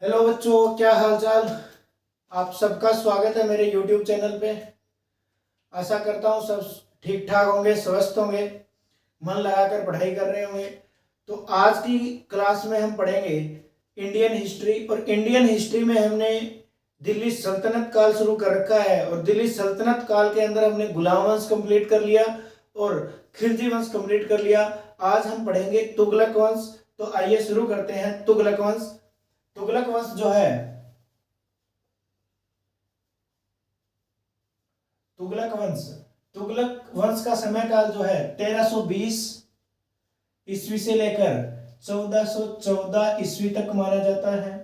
Hello बच्चों, क्या हाल चाल। आप सबका स्वागत है मेरे YouTube चैनल पे। आशा करता हूँ सब ठीक ठाक होंगे, स्वस्थ होंगे, मन लगाकर पढ़ाई कर रहे होंगे। तो आज की क्लास में हम पढ़ेंगे इंडियन हिस्ट्री। और इंडियन हिस्ट्री में हमने दिल्ली सल्तनत काल शुरू कर रखा है, और दिल्ली सल्तनत काल के अंदर हमने गुलाम वंश कंप्लीट कर लिया और खिलजी वंश कंप्लीट कर लिया। आज हम पढ़ेंगे तुगलक वंश। तो आइए शुरू करते हैं। तुगलक वंश। तुगलक वंश जो है, तुगलक वंश तुगलक वंश का समय काल जो है 1320 ईस्वी से लेकर 1414 ईस्वी तक माना जाता है।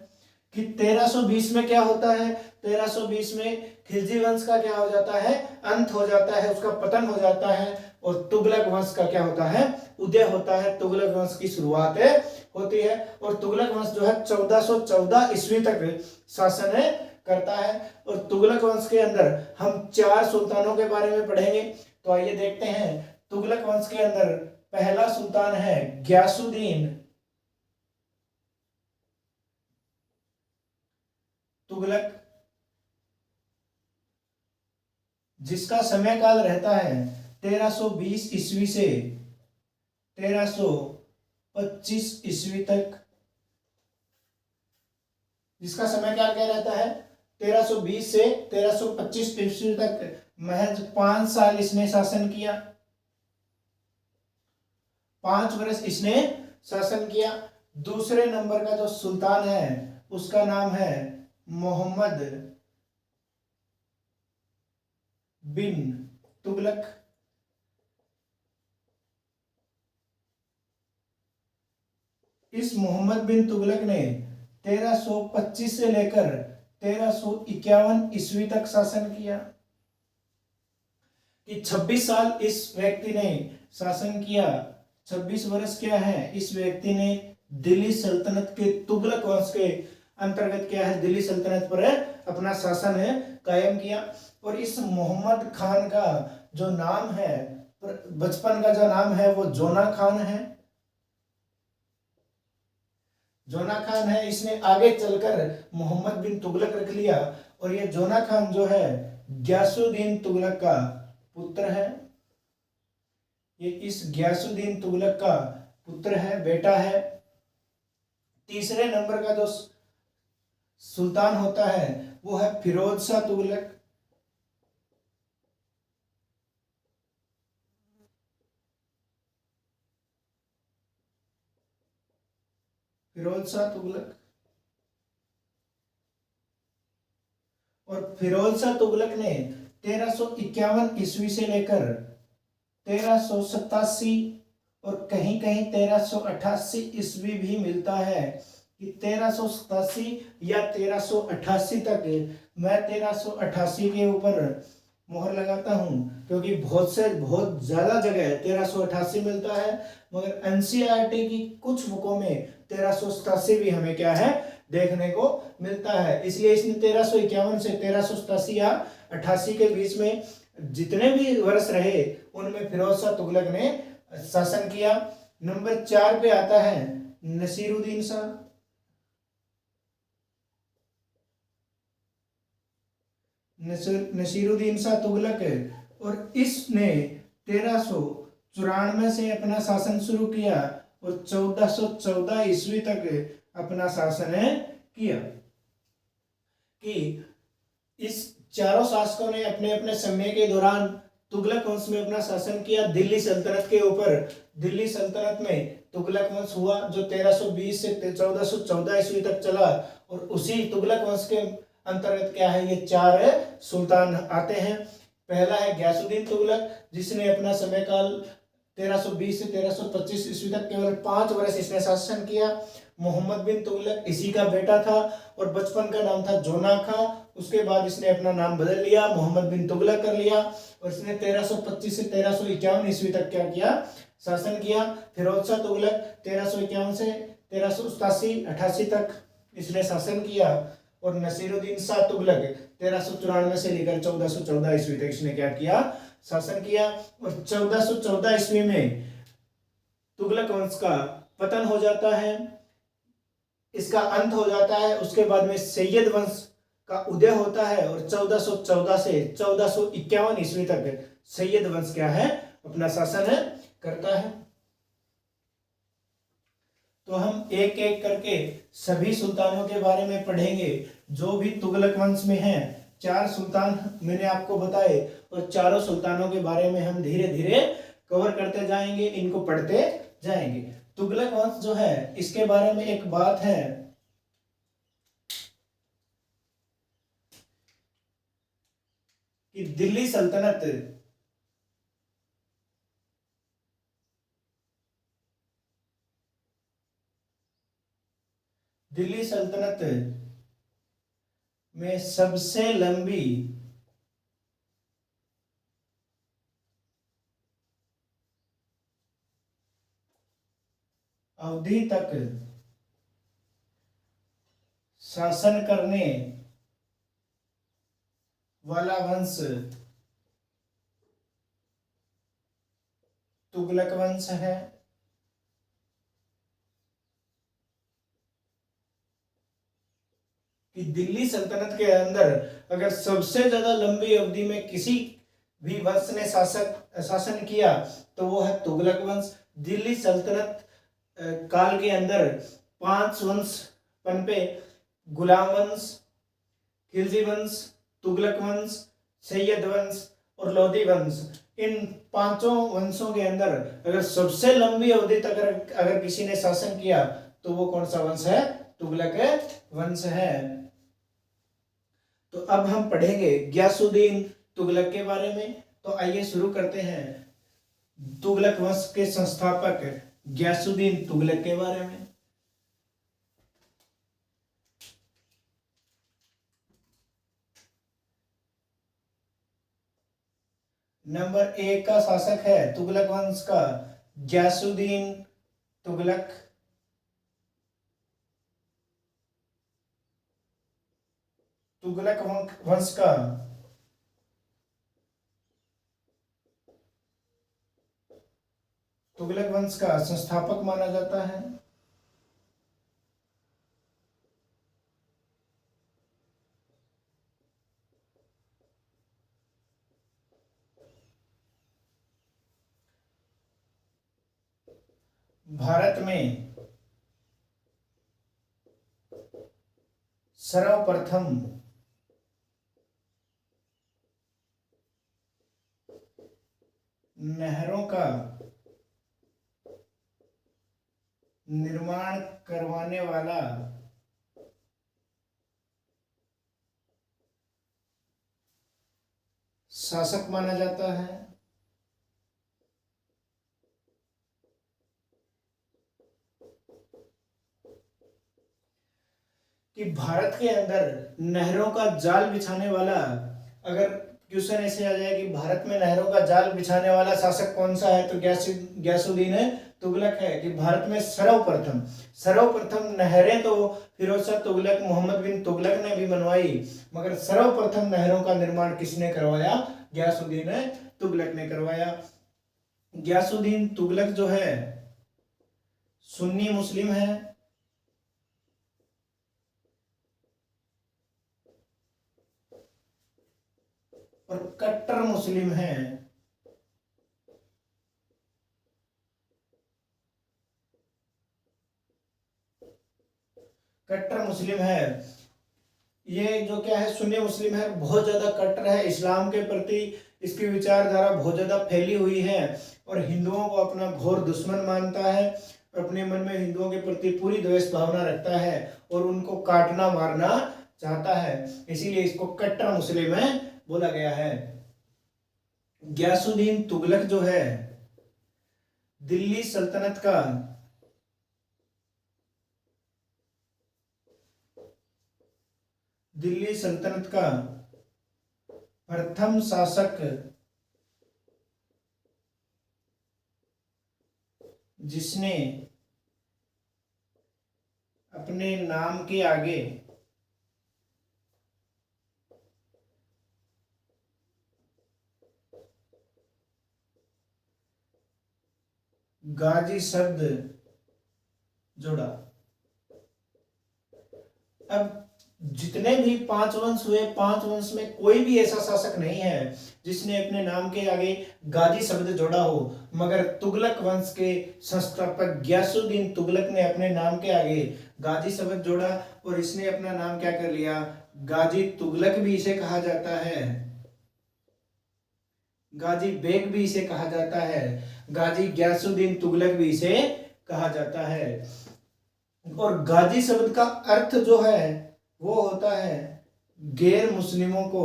कि 1320 में क्या होता है? 1320 में खिलजी वंश का क्या हो जाता है? अंत हो जाता है, उसका पतन हो जाता है। और तुगलक वंश का क्या होता है? उदय होता है। तुगलक वंश की शुरुआत होती है। और तुगलक वंश जो है 1414 ईस्वी तक शासन करता है। और तुगलक वंश के अंदर हम 4 सुल्तानों के बारे में पढ़ेंगे। तो आइए देखते हैं। तुगलक वंश के अंदर पहला सुल्तान है ग्यासुद्दीन तुगलक, जिसका समय काल रहता है 1320 ईस्वी से 1325 ईस्वी तक। जिसका समय काल क्या रहता है? 1320 से 1325 ईस्वी तक। महज 5 साल इसने शासन किया। 5 वर्ष इसने शासन किया। दूसरे नंबर का जो सुल्तान है उसका नाम है मोहम्मद बिन तुगलक। इस मोहम्मद बिन तुगलक ने 1325 से लेकर 1351 ईस्वी तक शासन किया। कि 26 साल इस व्यक्ति ने शासन किया। 26 वर्ष क्या है? इस व्यक्ति ने दिल्ली सल्तनत के तुगलक वंश के अंतर्गत क्या है, दिल्ली सल्तनत पर अपना शासन कायम किया। और इस मोहम्मद खान का जो नाम है, बचपन का जो नाम है वो जोना खान है। जोना खान है। इसने आगे चलकर मोहम्मद बिन तुगलक रख लिया। और ये जोना खान जो है ग्यासुद्दीन तुगलक का पुत्र है। ये इस ग्यासुद्दीन तुगलक का पुत्र है, बेटा है। तीसरे नंबर का जो सुल्तान होता है वो है फिरोज शाह तुगलक। फिरोज शाह तुगलक। और फिरोज शाह तुगलक ने 1351 ईस्वी से लेकर 1387 और कहीं कहीं 1388 ईस्वी भी मिलता है। कि 1387 या 1388 तक। मैं 1388 के ऊपर मोहर लगाता हूं, क्योंकि बहुत ज्यादा जगह 1388 मिलता है। मगर एनसीईआरटी की कुछ बुकों में 1387 भी हमें क्या है, देखने को मिलता है। इसलिए इसने 1351 से 1387 या 88 के बीच में जितने भी वर्ष रहे उनमें फिरोज शाह तुगलक ने शासन किया। नंबर 4 पे आता है नसीरुद्दीन शाह। नसीरुद्दीन शाह तुगलक है। और इसने 1394 से अपना शासन शुरू किया और 1414 ईस्वी तक अपना शासन किया। कि इस चारों शासकों ने अपने अपने समय के दौरान तुगलक वंश में अपना शासन किया दिल्ली सल्तनत के ऊपर। दिल्ली सल्तनत में तुगलक वंश हुआ जो 1320 से 1414 ईस्वी तक चला। और उसी तुगलक वंश के अंतर्गत क्या है, ये 4 सुल्तान आते हैं। पहला है ग्यासुद्दीन तुगलक, जिसने अपना समय काल 1320 से 1325 ईस्वी तक केवल 5 वर्ष इसने शासन किया। मोहम्मद बिन तुगलक इसी का बेटा था और बचपन का नाम था जोना खां। उसके बाद इसने अपना नाम बदल लिया, मोहम्मद बिन तुगलक कर लिया। और इसने 1325 से 1351 ईस्वी तक क्या किया, शासन किया। फिरोज शाह तुगलक 1351 से 1388 तक इसने शासन किया। और नसीरुद्दीन शाह तुगलक 1394 से लेकर 1414 ईस्वी तक इसने क्या किया, शासन किया। और 1414 ईस्वी में तुगलक वंश का पतन हो जाता है। इसका अंत हो जाता है, उसके बाद में सैयद वंश का उदय होता है और 1414 से 1451 ईस्वी तक सैयद वंश क्या है, अपना शासन करता है। तो हम एक एक करके सभी सुल्तानों के बारे में पढ़ेंगे जो भी तुगलक वंश में हैं। 4 सुल्तान मैंने आपको बताए और चारों सुल्तानों के बारे में हम धीरे धीरे कवर करते जाएंगे, इनको पढ़ते जाएंगे। तुगलक वंश जो है इसके बारे में एक बात है कि दिल्ली सल्तनत में सबसे लंबी अवधि तक शासन करने वाला वंश तुगलक वंश है। कि दिल्ली सल्तनत के अंदर अगर सबसे ज्यादा लंबी अवधि में किसी भी वंश ने शासन किया तो वो है तुगलक वंश। दिल्ली सल्तनत काल के अंदर 5 वंश पनपे, गुलाम वंश, खिलजी वंश, तुगलक वंश, सैयद वंश और लोधी वंश। इन 5 वंशों के अंदर अगर सबसे लंबी अवधि तक अगर किसी ने शासन किया तो वो कौन सा वंश है, तुगलक वंश है। तो अब हम पढ़ेंगे गयासुद्दीन तुगलक के बारे में। तो आइए शुरू करते हैं तुगलक वंश के संस्थापक गयासुद्दीन तुगलक के बारे में। नंबर 1 का शासक है तुगलक वंश का गयासुद्दीन तुगलक। तुगलक वंश का संस्थापक माना जाता है। भारत में सर्वप्रथम नहरों का निर्माण करवाने वाला शासक माना जाता है। कि भारत के अंदर नहरों का जाल बिछाने वाला, अगर क्वेश्चन ऐसे आ जाए कि भारत में नहरों का जाल बिछाने वाला शासक कौन सा है तो गयासुद्दीन तुगलक है। कि भारत में सर्वप्रथम नहरें तो फिरोज शाह तुगलक, मोहम्मद बिन तुगलक ने भी बनवाई, मगर सर्वप्रथम नहरों का निर्माण किसने करवाया, गयासुद्दीन तुगलक ने करवाया। गयासुद्दीन तुगलक जो है सुन्नी मुस्लिम है और कट्टर मुस्लिम है। कट्टर मुस्लिम है, ये जो क्या है सुन्नी मुस्लिम है, बहुत ज्यादा कट्टर है इस्लाम के प्रति, इसकी विचारधारा बहुत ज्यादा फैली हुई है और हिंदुओं को अपना घोर दुश्मन मानता है, अपने मन में हिंदुओं के प्रति पूरी द्वेष भावना रखता है और उनको काटना मारना चाहता है, इसीलिए इसको कट्टर मुस्लिम है बोला गया है। गयासुद्दीन तुगलक जो है दिल्ली सल्तनत का प्रथम शासक जिसने अपने नाम के आगे गाजी शब्द जोड़ा। अब जितने भी पांच वंश हुए, पांच वंश में कोई भी ऐसा शासक नहीं है जिसने अपने नाम के आगे गाजी शब्द जोड़ा हो, मगर तुगलक वंश के संस्थापक गयासुद्दीन तुगलक ने अपने नाम के आगे गाजी शब्द जोड़ा और इसने अपना नाम क्या कर लिया, गाजी तुगलक भी इसे कहा जाता है, गाजी बेग भी इसे कहा जाता है, गाजी गयासुद्दीन तुगलक भी इसे कहा जाता है। और गाजी शब्द का अर्थ जो है वो होता है गैर मुस्लिमों को,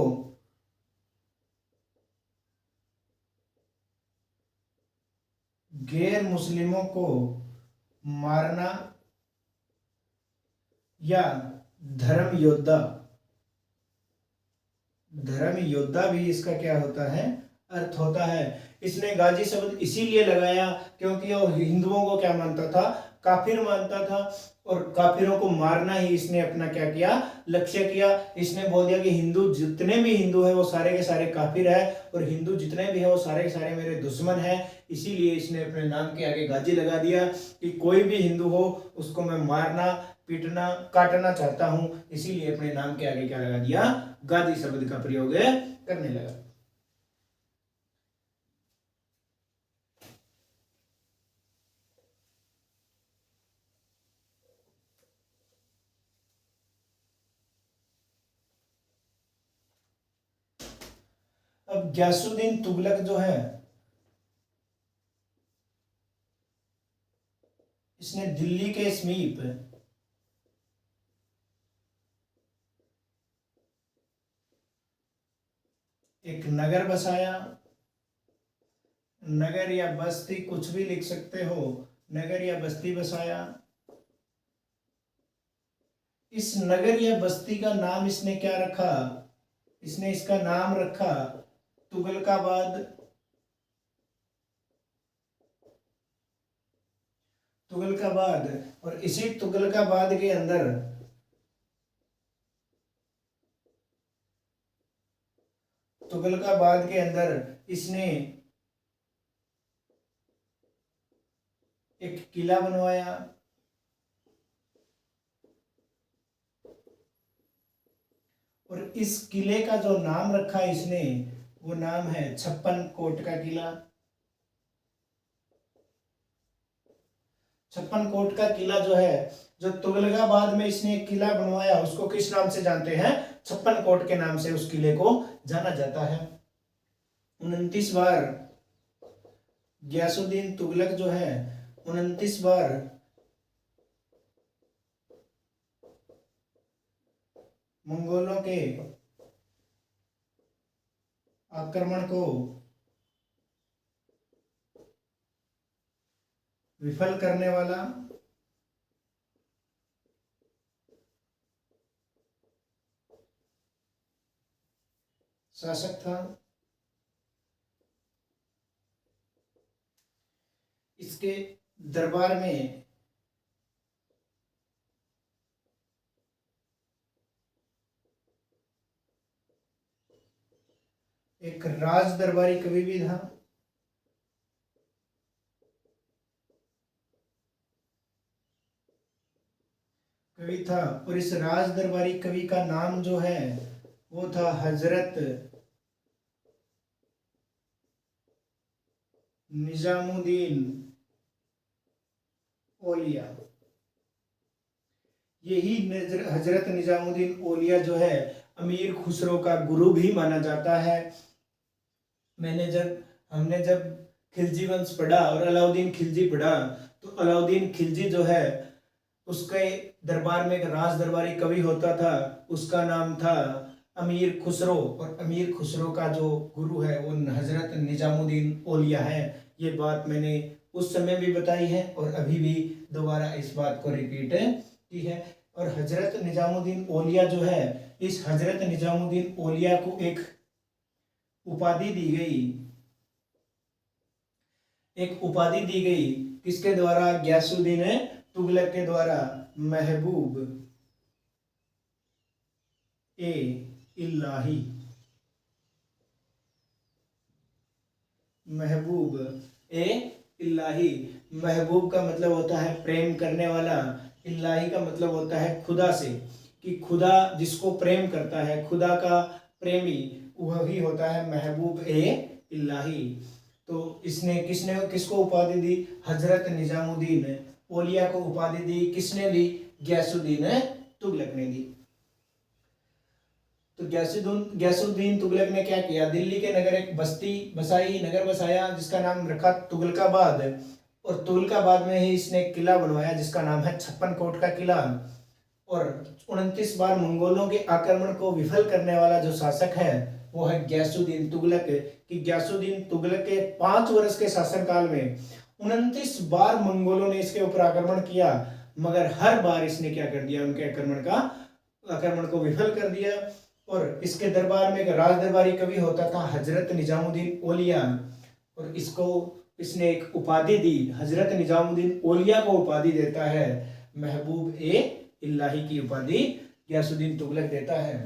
गैर मुस्लिमों को मारना या धर्म योद्धा, धर्म योद्धा भी इसका क्या होता है, अर्थ होता है। इसने गाजी शब्द इसीलिए लगाया क्योंकि वो हिंदुओं को क्या मानता था, काफिर मानता था, और काफिरों को मारना ही इसने अपना क्या किया, लक्ष्य किया। इसने बोल दिया कि हिंदू जितने भी हिंदू है वो सारे के सारे काफिर है, और हिंदू जितने भी है वो सारे के सारे मेरे दुश्मन है। इसीलिए इसने अपने नाम के आगे गाजी लगा दिया कि कोई भी हिंदू हो उसको मैं मारना, पीटना, काटना चाहता हूं, इसीलिए अपने नाम के आगे क्या लगा दिया, गाजी शब्द का प्रयोग करने लगा। अब गयासुद्दीन तुगलक जो है इसने दिल्ली के समीप एक नगर बसाया, नगर या बस्ती कुछ भी लिख सकते हो, नगर या बस्ती बसाया। इस नगर या बस्ती का नाम इसने क्या रखा, इसने इसका नाम रखा तुगलकाबाद, तुगलकाबाद। और इसी तुगलकाबाद के अंदर इसने एक किला बनवाया, और इस किले का जो नाम रखा इसने वो नाम है 56 कोट का किला। 56 कोट का किला जो है, जो तुगलकाबाद में इसने एक किला बनवाया उसको किस नाम से जानते हैं, 56 कोट के नाम से उस किले को जाना जाता है। 29 बार गयासुद्दीन तुगलक जो है 29 बार मंगोलों के आक्रमण को विफल करने वाला शासक था। इसके दरबार में एक राज दरबारी कवि भी था, और इस राज दरबारी कवि का नाम जो है वो था हजरत निजामुद्दीन ओलिया। यही हजरत निजामुद्दीन ओलिया जो है अमीर खुसरो का गुरु भी माना जाता है। हमने जब खिलजी वंश पढ़ा और अलाउद्दीन खिलजी पढ़ा, तो अलाउद्दीन खिलजी जो है उसके दरबार में एक राज दरबारी कवि होता था, उसका नाम था अमीर खुसरो, और अमीर खुसरो का जो गुरु है वो हजरत निजामुद्दीन ओलिया है। ये बात मैंने उस समय भी बताई है और अभी भी दोबारा इस बात को रिपीट की है। और हजरत निजामुद्दीन ओलिया जो है, इस हजरत निजामुद्दीन ओलिया को एक उपाधि दी गई, किसके द्वारा, गयासुद्दीन तुगलक के द्वारा, महबूब ए इलाही। महबूब ए इलाही, महबूब का मतलब होता है प्रेम करने वाला, इलाही का मतलब होता है खुदा से। कि खुदा जिसको प्रेम करता है, खुदा का प्रेमी, वही होता है महबूब ए इलाही। तो इसने किसको उपाधि दी? हजरत निजामुद्दीन औलिया को उपाधि दी। किसने दी? गयासुद्दीन तुगलक ने दी। तो गयासुद्दीन तुगलक ने क्या किया? दिल्ली के नगर एक बस्ती बसाई, नगर बसाया, जिसका नाम रखा तुगलकाबाद। और तुगलकाबाद में ही इसने किला बनवाया जिसका नाम है 56 कोट का किला। और 29 बार मंगोलों के आक्रमण को विफल करने वाला जो शासक है वो है गयासुद्दीन तुगलक। कि गयासुद्दीन तुगलक के 5 वर्ष के शासनकाल में 29 बार मंगोलों ने इसके ऊपर आक्रमण किया, मगर हर बार इसने क्या कर दिया? उनके आक्रमण को विफल कर दिया। और इसके दरबार में एक राज दरबारी कवि होता था हजरत निजामुद्दीन औलिया, और इसने एक उपाधि दी, हजरत निजामुद्दीन औलिया को उपाधि देता है महबूब ए इलाही की उपाधि गयासुद्दीन तुगलक देता है।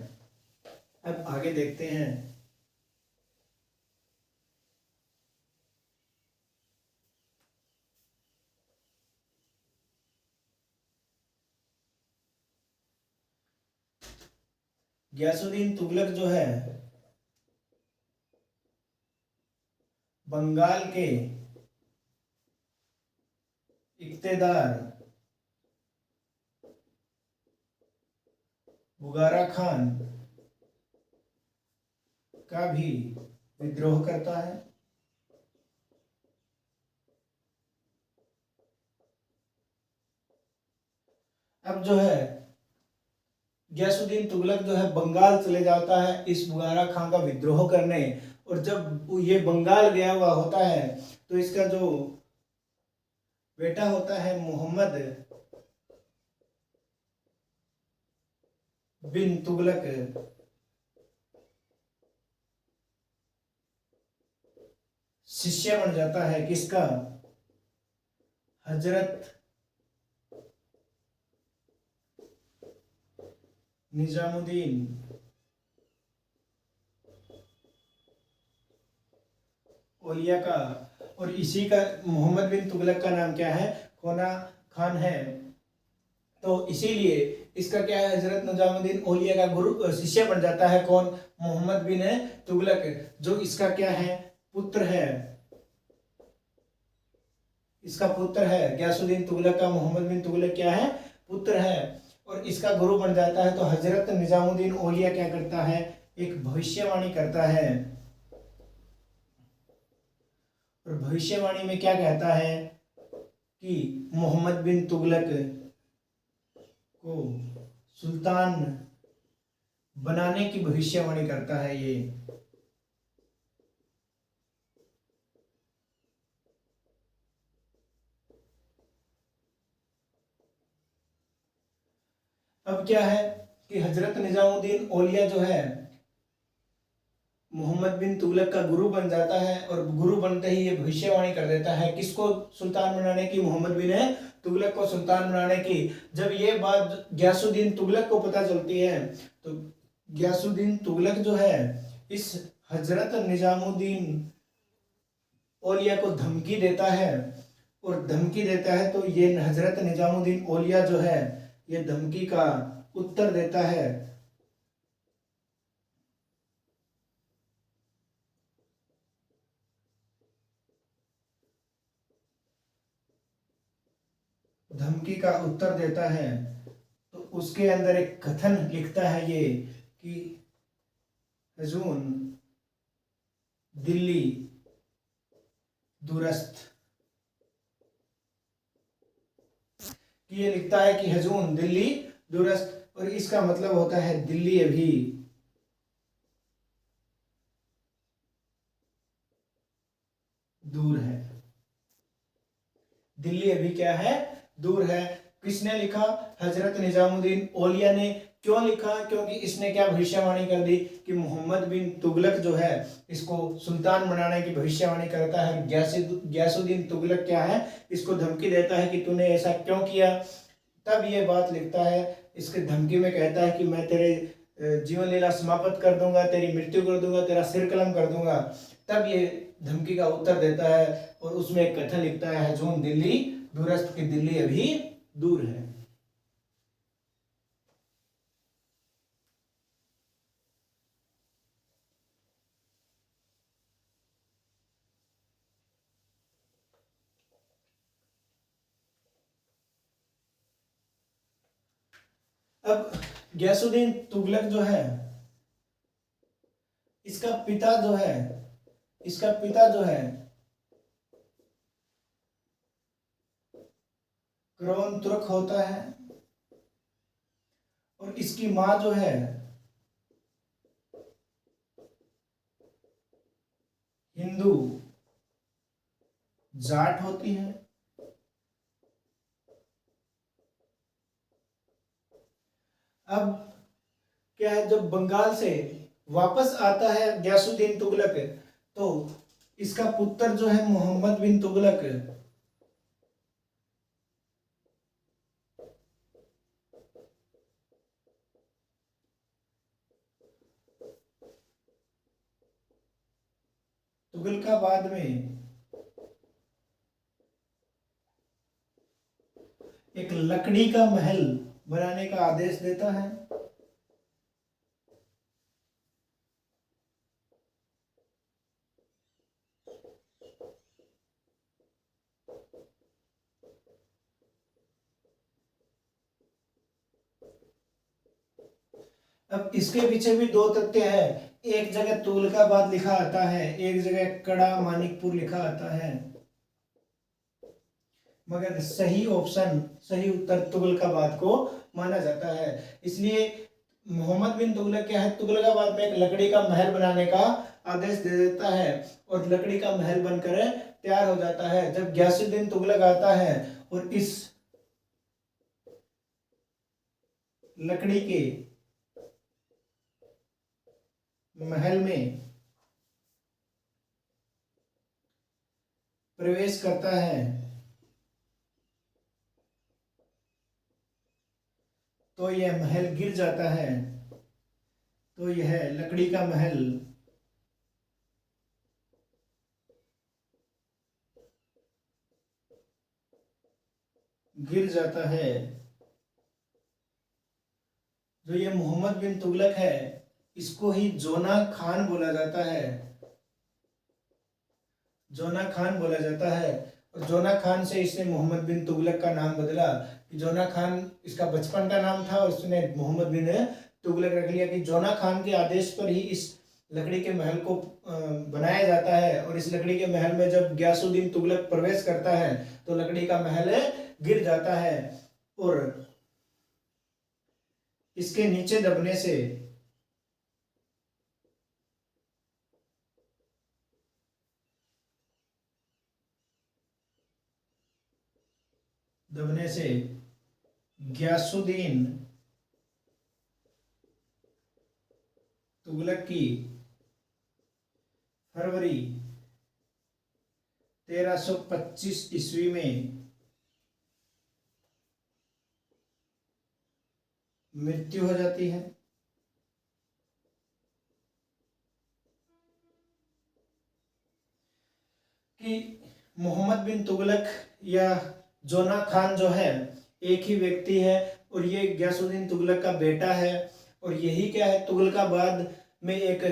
अब आगे देखते हैं। गयासुद्दीन तुगलक जो है बंगाल के इक्तेदार बुगारा खान का भी विद्रोह करता है। अब जो है गयासुद्दीन तुगलक जो है बंगाल चले जाता है इस बुगारा खान का विद्रोह करने। और जब ये बंगाल गया हुआ होता है तो इसका जो बेटा होता है मोहम्मद बिन तुगलक, शिष्य बन जाता है किसका? हजरत निजामुद्दीन औलिया का। और इसी का मोहम्मद बिन तुगलक का नाम क्या है? खोना खान है। तो इसीलिए इसका क्या है? हजरत निजामुद्दीन औलिया का गुरु शिष्य बन जाता है। कौन? मोहम्मद बिन तुगलक, जो इसका क्या है? पुत्र है। इसका पुत्र है गयासुद्दीन तुगलक का, मोहम्मद बिन तुगलक क्या है? पुत्र है। और इसका गुरु बन जाता है। तो हजरत निजामुद्दीन औलिया क्या करता है? एक भविष्यवाणी करता है। और भविष्यवाणी में क्या कहता है कि मोहम्मद बिन तुगलक को सुल्तान बनाने की भविष्यवाणी करता है ये। अब क्या है कि हजरत निजामुद्दीन औलिया जो है मोहम्मद बिन तुगलक का गुरु बन जाता है। और गुरु बनते ही ये भविष्यवाणी कर देता है किसको सुल्तान बनाने की? मोहम्मद बिन तुगलक को सुल्तान बनाने की। जब ये बात गयासुद्दीन तुगलक को पता चलती है तो गयासुद्दीन तुगलक जो है इस हजरत निजामुद्दीन औलिया को धमकी देता है। और धमकी देता है तो ये हजरत निजामुद्दीन औलिया जो है ये धमकी का उत्तर देता है। धमकी का उत्तर देता है तो उसके अंदर एक कथन लिखता है ये कि हजून दिल्ली दूरस्थ, ये लिखता है कि हजून दिल्ली दूरस्थ। और इसका मतलब होता है दिल्ली अभी दूर है। दिल्ली अभी क्या है? दूर है। किसने लिखा? हजरत निजामुद्दीन औलिया ने। क्यों लिखा? क्योंकि इसने क्या भविष्यवाणी कर दी कि मोहम्मद बिन तुगलक जो है इसको सुल्तान बनाने की भविष्यवाणी करता है। गयासुद्दीन तुगलक क्या है? इसको धमकी देता है कि तूने ऐसा क्यों किया। तब ये बात लिखता है, इसके धमकी में कहता है कि मैं तेरे जीवन लीला समाप्त कर दूंगा, तेरी मृत्यु कर दूंगा, तेरा सिर कलम कर दूंगा। तब ये धमकी का उत्तर देता है और उसमें एक कथन लिखता है हजून दिल्ली दूरस्थ की, दिल्ली अभी दूर है। अब गयासुद्दीन तुगलक जो है, इसका पिता जो है, इसका पिता जो है क्रौन तुर्क होता है, और इसकी मां जो है हिंदू जाट होती है। अब क्या है, जब बंगाल से वापस आता है गयासुद्दीन तुगलक, तो इसका पुत्र जो है मोहम्मद बिन तुगलक, तुगलकाबाद में एक लकड़ी का महल बनाने का आदेश देता है। अब इसके पीछे भी दो तथ्य है, एक जगह तुगलकाबाद लिखा आता है, एक जगह कड़ा मानिकपुर लिखा आता है, मगर सही ऑप्शन, सही उत्तर तुगलकाबाद को माना जाता है। इसलिए मोहम्मद बिन तुगलक क्या है, तुगलकाबाद में एक लकड़ी का महल बनाने का आदेश दे देता है, और लकड़ी का महल बनकर तैयार हो जाता है। जब गयासुद्दीन तुगलक आता है और इस लकड़ी के महल में प्रवेश करता है, तो यह महल गिर जाता है। तो यह लकड़ी का महल गिर जाता है। जो ये मोहम्मद बिन तुगलक है, इसको ही जोना खान बोला जाता है, जोना खान बोला जाता है। और जोना खान से इसने मोहम्मद बिन तुगलक का नाम बदला, कि जोना खान इसका बचपन का नाम था, और उसने मोहम्मद बिन तुगलक रख लिया, कि जोना खान के आदेश पर ही इस लकड़ी के महल को बनाया जाता है। और इस लकड़ी के महल में जब गयासुद्दीन तुगलक प्रवेश करता है, तो लकड़ी का महल गिर जाता है, और इसके नीचे दबने से गयासुद्दीन तुगलक की फरवरी 1325 ईस्वी में मृत्यु हो जाती है। कि मोहम्मद बिन तुगलक या जोना खान जो है एक ही व्यक्ति है, और ये गयासुद्दीन तुगलक का बेटा है, और यही क्या है, तुगलकाबाद में एक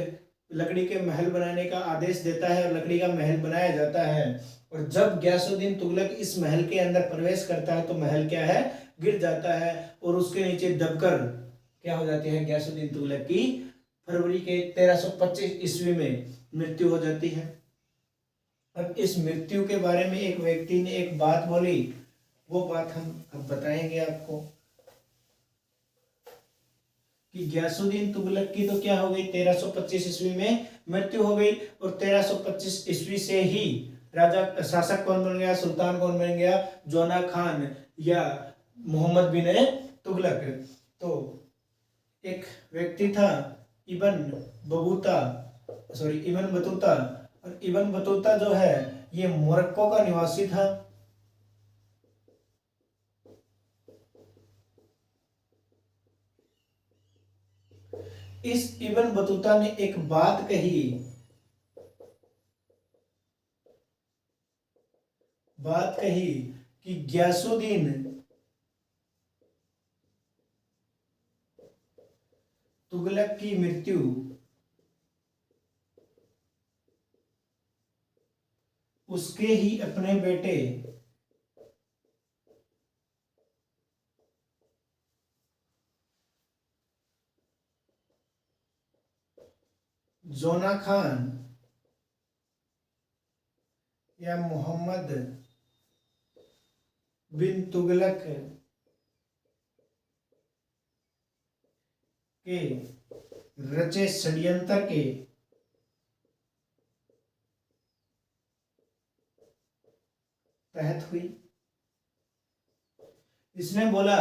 लकड़ी के महल बनाने का आदेश देता है, और लकड़ी का महल बनाया जाता है। और जब गयासुद्दीन तुगलक इस महल के अंदर प्रवेश करता है, तो महल क्या है, गिर जाता है, और उसके नीचे दबकर क्या हो जाती है, गयासुद्दीन तुगलक की फरवरी के 1325 ईस्वी में मृत्यु हो जाती है। अब इस मृत्यु के बारे में एक व्यक्ति ने एक बात बोली, वो बात हम अब बताएंगे आपको। कि गयासुद्दीन तुगलक की तो क्या हो गई, 1325 ईस्वी में मृत्यु हो गई, और 1325 ईस्वी से ही राजा शासक कौन बन गया, सुल्तान कौन बन गया, जोना खान या मोहम्मद बिन तुगलक। तो एक व्यक्ति था इबन बतूता, और इबन बतूता जो है ये मोरक्को का निवासी था। इस इबन बतूता ने एक बात कही, कि गयासुद्दीन तुगलक की मृत्यु उसके ही अपने बेटे जोना खान या मोहम्मद बिन तुगलक के रचे षड्यंत्र के तहत हुई। इसने बोला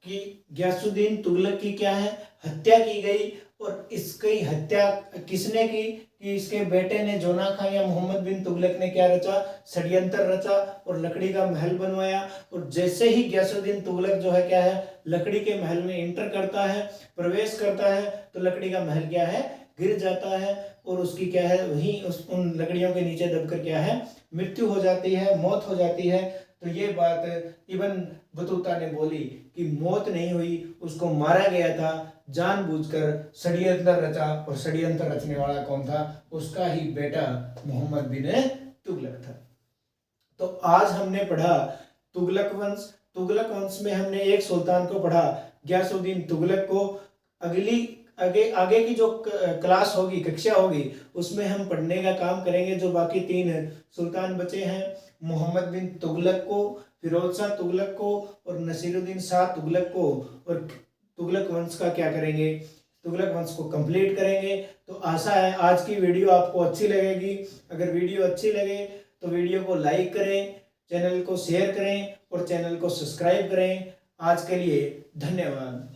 कि गयासुद्दीन तुगलक की क्या है, हत्या की गई, और इसकी हत्या किसने की कि इसके बेटे ने, जोना खान या मोहम्मद बिन तुगलक ने क्या रचा, षड्यंत्र रचा और लकड़ी का महल बनवाया। और जैसे ही गयासुद्दीन तुगलक जो है क्या है, लकड़ी के महल में एंटर करता है, प्रवेश करता है, तो लकड़ी का महल क्या है, गिर जाता है, और उसकी क्या है, वहीं उन लकड़ियों के नीचे दबकर क्या है, मृत्यु हो जाती है, मौत हो जाती है। तो ये बात इब्न बतूता ने बोली कि मौत नहीं हुई, उसको मारा गया था, जानबूझकर षड्यंत्र रचा, और षड्यंत्र रचने वाला कौन था, उसका ही बेटा मोहम्मद बिन तुगलक था। तो आज हमने पढ़ा तुगलक वंश। तुगलक वंश में हमने एक सुल्तान को पढ़ा, गयासुद्दीन तुगलक को। आगे की जो क्लास होगी, कक्षा होगी, उसमें हम पढ़ने का काम करेंगे जो बाकी 3 सुल्तान बचे हैं, मोहम्मद बिन तुगलक को, फिरोज शाह तुगलक को, और नसीरुद्दीन शाह तुगलक को। और तुगलक वंश का क्या करेंगे, तुगलक वंश को कंप्लीट करेंगे। तो आशा है आज की वीडियो आपको अच्छी लगेगी। अगर वीडियो अच्छी लगे तो वीडियो को लाइक करें, चैनल को शेयर करें और चैनल को सब्सक्राइब करें। आज के लिए धन्यवाद।